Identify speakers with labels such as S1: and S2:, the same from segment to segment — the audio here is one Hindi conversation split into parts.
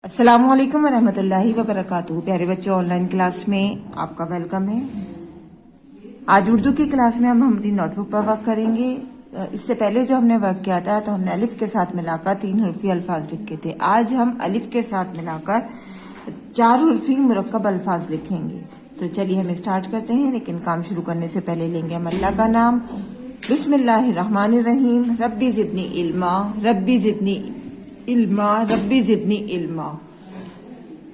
S1: अस्सलामुअलैकुम वरहमतुल्लाहि वबरकातुहू। प्यारे बच्चों, ऑनलाइन क्लास में आपका वेलकम है। आज उर्दू की क्लास में हम अपनी नोटबुक पर वर्क करेंगे। इससे पहले जो हमने वर्क किया था तो हमने अलिफ के साथ मिलाकर 3 हुर्फी अल्फाज लिखे थे। आज हम अलिफ के साथ मिलाकर 4 हुर्फी मुरक्कब अल्फाज लिखेंगे। तो चलिए हम स्टार्ट करते हैं, लेकिन काम शुरू करने से पहले लेंगे हम अल्लाह का नाम। बिस्मिल्लाहिर्रहमानिर्रहीम। रब्बी जिदनी इल्मा, रब्बी जिदनी इल्मा, रब्बी जिदनी इल्मा।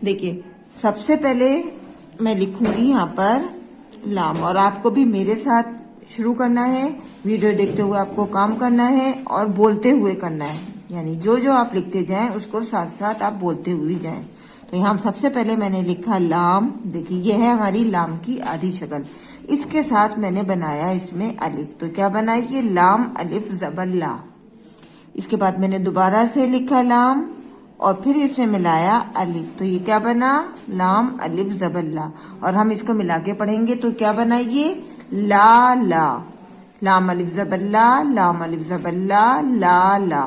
S1: देखिए, सबसे पहले मैं लिखूंगी यहाँ पर लाम, और आपको भी मेरे साथ शुरू करना है। वीडियो देखते हुए आपको काम करना है और बोलते हुए करना है, यानी जो जो आप लिखते जाएं उसको साथ साथ आप बोलते हुए जाएं। तो यहाँ सबसे पहले मैंने लिखा लाम। देखिए, यह है हमारी लाम की आधी शक्ल। इसके साथ मैंने बनाया इसमें अलिफ। तो क्या बनाई? ये लाम अलिफ ज़बर ला। इसके बाद मैंने दोबारा से लिखा लाम और फिर इसमें मिलाया अलिफ। तो ये क्या बना? लाम अलिफ ज़बर ला। और हम इसको मिला के पढ़ेंगे तो क्या बना? ये ला ला। लाम अलिफ ज़बर ला, लाम अलिफ ज़बर ला, ला ला।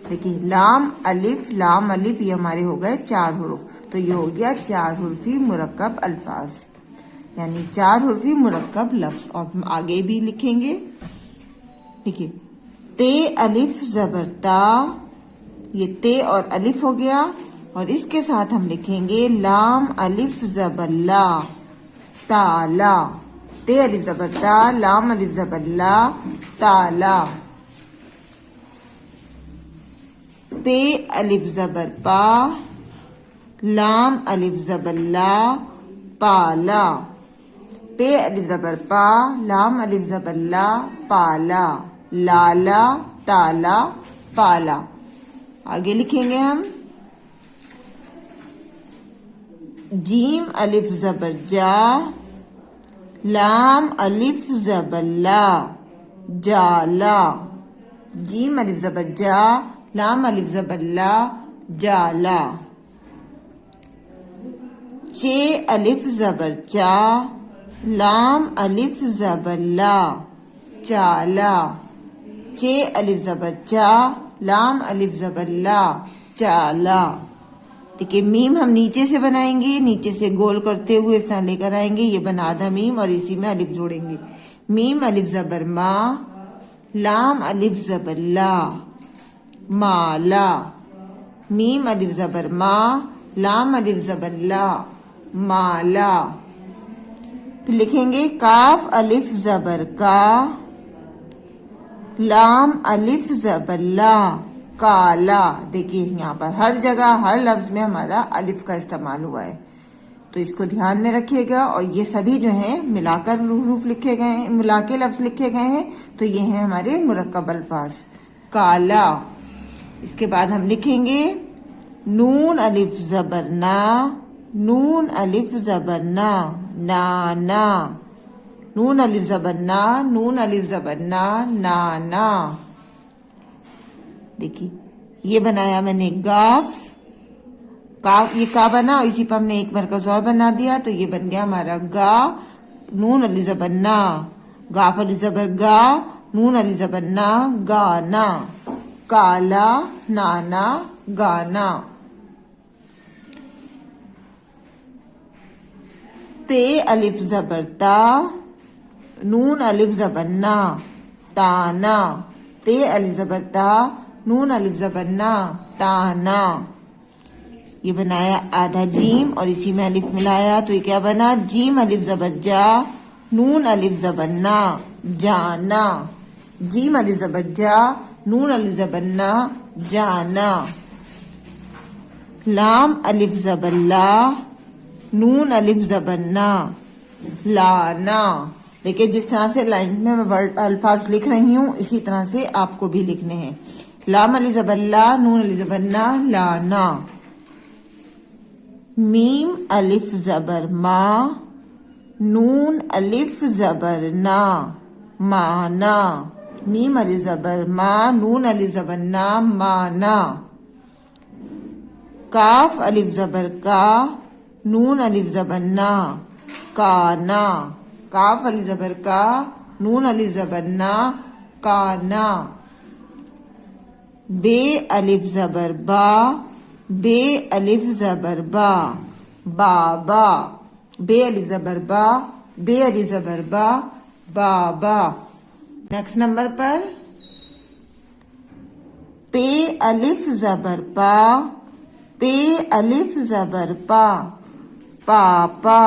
S1: देखिए, लाम अलिफ ये हमारे हो गए 4 हुरूफ। तो ये हो गया 4 हुर्फी मुरक्कब अल्फाज, यानी 4 हुर्फी मुरक्कब लफ्ज। और हम आगे भी लिखेंगे। देखिए, ते अलिफ ज़बर ता, ये ते और अलिफ हो गया। और इसके साथ हम लिखेंगे लाम अलिफ ज़बर ला, ताला। ते अलिफ ज़बर ता, लाम अलिफ ज़बर ला, ताला। पे अलिफ ज़बर पा, लाम अलिफ ज़बर ला, पाला। पे अलिफ ज़बर पा, लाम अलिफ ज़बर ला, पाला। लाला, ताला, पाला। आगे लिखेंगे हम जीम अलिफ ज़बर जा, लाम अलिफ ज़बर ला, जाला। जीम अलिफ ज़बर जा, लाम अलिफ ज़बर ला, जाला। चे अलिफ ज़बर चा, लाम अलिफ ज़बर ला, चाला। चे अलिफ ज़बर चा, लाम अलिफ ज़बर ला, चाला। देखिए, मीम हम नीचे से बनाएंगे, नीचे से गोल करते हुए इस तरह लेकर आएंगे। ये बना आधा मीम और इसी में अलिफ जोड़ेंगे। मीम अलिफ ज़बर मा, लाम अलिफ ज़बर ला, माला। मीम अलिफ ज़बर मा, लाम अलिफ ज़बर ला, माला। फिर लिखेंगे काफ अलिफ ज़बर का, लाम अलिफ ज़बर ला, काला। देखिए, यहाँ पर हर जगह हर लफ्ज में हमारा अलिफ का इस्तेमाल हुआ है, तो इसको ध्यान में रखिएगा। और ये सभी जो हैं मिलाकर हुरूफ लिखे गए हैं, मिला के लफ्ज लिखे गए हैं। तो ये हैं हमारे मुरक्कब अल्फाज। काला। इसके बाद हम लिखेंगे नून अलिफ ज़बर ना, नून अलिफ ज़बर ना, नाना। नून अलिफ ज़बर ना, नून अलिफ ज़बर ना, नाना। देखिए, ये बनाया मैंने गाफ। काफ, ये का बना, इसी पर हमने एक मरकज और बना दिया, तो ये बन गया हमारा गा। नून अलिफ ज़बर ना, गाफ अलिफ ज़बर गा, नून अलिफ ज़बर ना, गाना। काला, नाना, गाना। ते अलिफ ज़बर ता, नून अलिफ ज़बर ना, ताना। ते अलिफ ज़बर ता, नून अलिफ ज़बर ना, ताना। ये बनाया आधा जीम और इसी में अलिफ मिलाया, तो ये क्या बना? जीम अलिफ ज़बर जा, नून अलिफ ज़बर ना, जाना। जीम अलिफ ज़बर जा, नून अलिफ ज़बर ना, जाना। लाम अलिफ ज़बर ला, नून अलिफ ज़बर ना, लाना। देखिए, जिस तरह से लाइन में मैं वर्ड अल्फाज लिख रही हूँ, इसी तरह से आपको भी लिखने हैं। लाम अलिफ ज़बर ला, नून अलिफ ज़बर ना, लाना। मीम अलिफ ज़बर मा, नून अलिफ ज़बर ना, माना। मीम अलिफ ज़बर मा, नून अलिफ ज़बर ना, माना। काफ अलिफ ज़बर का, नून अलिफ ज़बर ना, काना। काफ अलिफ ज़बर का, नून अलिफ ज़बर ना, काना। बे अलिफ ज़बर बा, बे अलिफ ज़बर बा, बाबा। बे अलिफ ज़बर बा, बे अलिफ ज़बर बा, बाबा। नेक्स्ट नंबर पर पे अलिफ ज़बर पा, पे अलिफ ज़बर पा, पापा।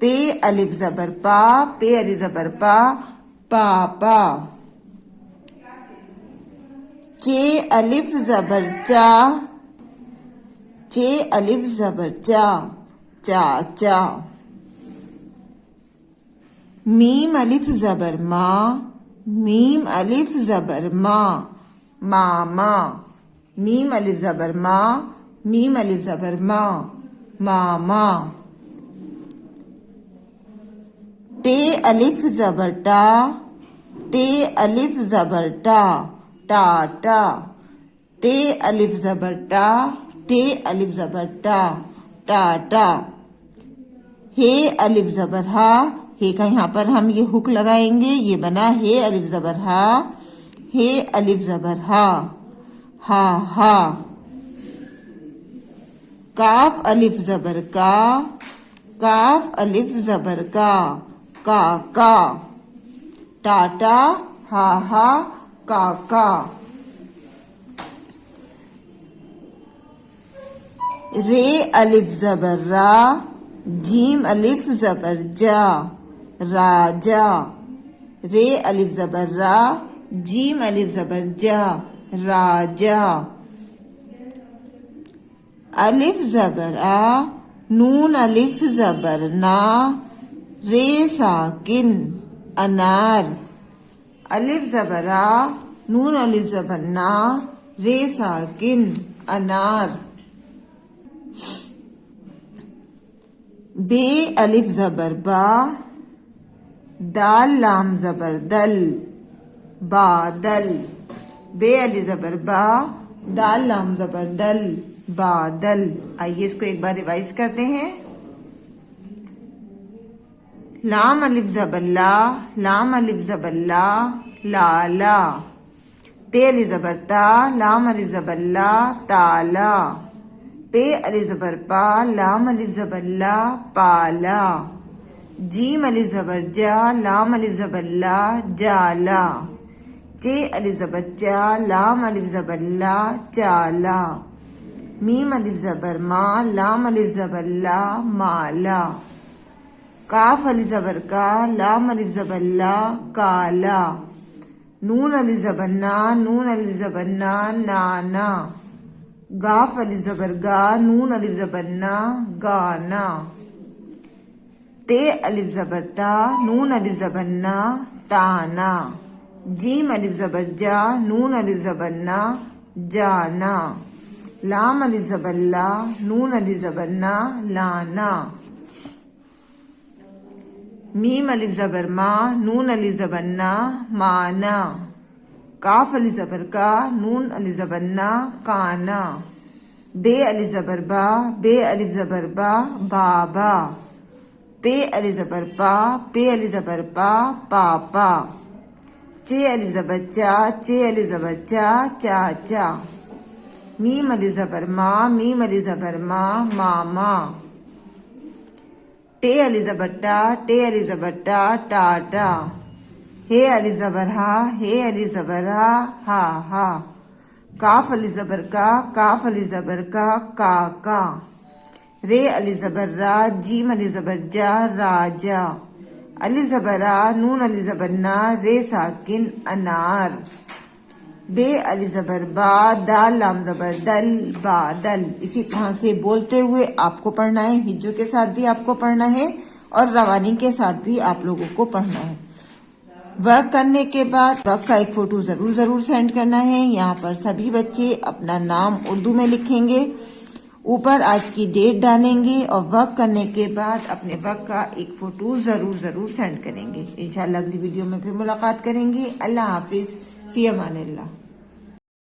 S1: पे अलिफ ज़बर पा, पे अलिफ ज़बर पा, पापा। चे अलिफ ज़बर चा, चे अलिफ ज़बर चा, चाचा। मीम अलिफ ज़बर मा, मीम अलिफ ज़बर मा, मामा। मीम अलिफ ज़बर मा, मीम अलिफ ज़बर मा, मामा। टे अलिफ ज़बर टा, टे अलिफ ज़बर टा, टाटा। टे अलिफ ज़बर टा, टे अलिफ ज़बर टा, टाटा। हे अलिफ ज़बर हा, हे का यहाँ पर हम ये हुक लगाएंगे, ये बना हे अलिफ ज़बर हा, हे अलिफ ज़बर हा, हा हा। काफ अलिफ ज़बर का, काफ अलिफ ज़बर का, काका। टाटा, हा हा, काका। रे अलिफ ज़बर रा, जीम अलिफ ज़बर जा, राजा। रे अलिफ ज़बर रा, जीम अलिफ ज़बर जा, राजा। अलिफ ज़बर आ, नून अलिफ ज़बर ना, रे साकिन, अनार। अलिफ ज़बर आ, नून अलिफ ज़बर ना, रे साकिन, अनार। बे अलिफ ज़बर बा, दाल लाम ज़बर दल, बादल। बे अलिफ ज़बर बा, दाल लाम ज़बर दल, बादल। आइए इसको एक बार रिवाइज करते हैं। लाम अलिफ ज़बर ला, लाम अलिफ ज़बर ला, लाला। ते अलिफ ज़बर ता, लाम अलिफ ज़बर ला, ताला। पे अलिफ ज़बर पा, लाम अलिफ ज़बर ला, पाला। जीम अलिफ ज़बर जा, लाम अलिफ ज़बर ला, जाला। चे अलिफ ज़बर चा, लाम अलिफ ज़बर ला, चाला। मीम अलिफ ज़बर मा, लाम अलिफ ज़बर ला, माला। काफ अलिफ ज़बर का, लाम अलिफ ज़बर ला, काला। नून अलिफ ज़बर ना, नून अलिफ ज़बर ना, नाना। गाफ अलिफ ज़बर गा, नून अलिफ ज़बर ना, गाना। ते अलिफ ज़बर ता, नून अलिफ ज़बर ना, ताना। जीम अलिफ ज़बर जा, नून अलिफ ज़बर ना, जाना। लाम अलिफ ज़बर ला, नून अलिफ ज़बर ना, लाना। मीम अलिफ ज़बर मा, नून अलिफ ज़बर ना, माना। काफ अलिफ ज़बर का, नून अलिफ ज़बर ना, काना। बे अलिफ ज़बर बा, बे अलिफ ज़बर बा, बाबा। पे अलिफ ज़बर पा, पे अलिफ ज़बर पा, पापा। चे अलिफ ज़बर चा, चे अलिफ ज़बर चा, चाचा। मीम अलिफ ज़बर मा, मीम अलिफ ज़बर मा, मामा। टे अलिफ ज़बर टा, टे अलिफ ज़बर टा, टाटा। हे अलिफ ज़बर हा, हे अलिफ ज़बर हा, हा हा। काफ अलिफ ज़बर का, काफ अलिफ ज़बर का, काका। रे अलिफ ज़बर रा, जीम अलिफ ज़बर जा, राजा। अलिफ ज़बर आ, नून अलिफ ज़बर ना, रे साकिन, अनार। बे अलिफ ज़बर बा, दाल लाम ज़बर दल, बादल। इसी तरह से बोलते हुए आपको पढ़ना है, हिज्जों के साथ भी आपको पढ़ना है और रवानी के साथ भी आप लोगों को पढ़ना है। वर्क करने के बाद वर्क का एक फोटो जरूर सेंड करना है। यहाँ पर सभी बच्चे अपना नाम उर्दू में लिखेंगे, ऊपर आज की डेट डालेंगे और वर्क करने के बाद अपने वर्क का एक फोटो जरूर सेंड करेंगे। इंशाल्लाह अगली वीडियो में फिर मुलाकात करेंगे। अल्लाह हाफिज, फी अमानिल्लाह।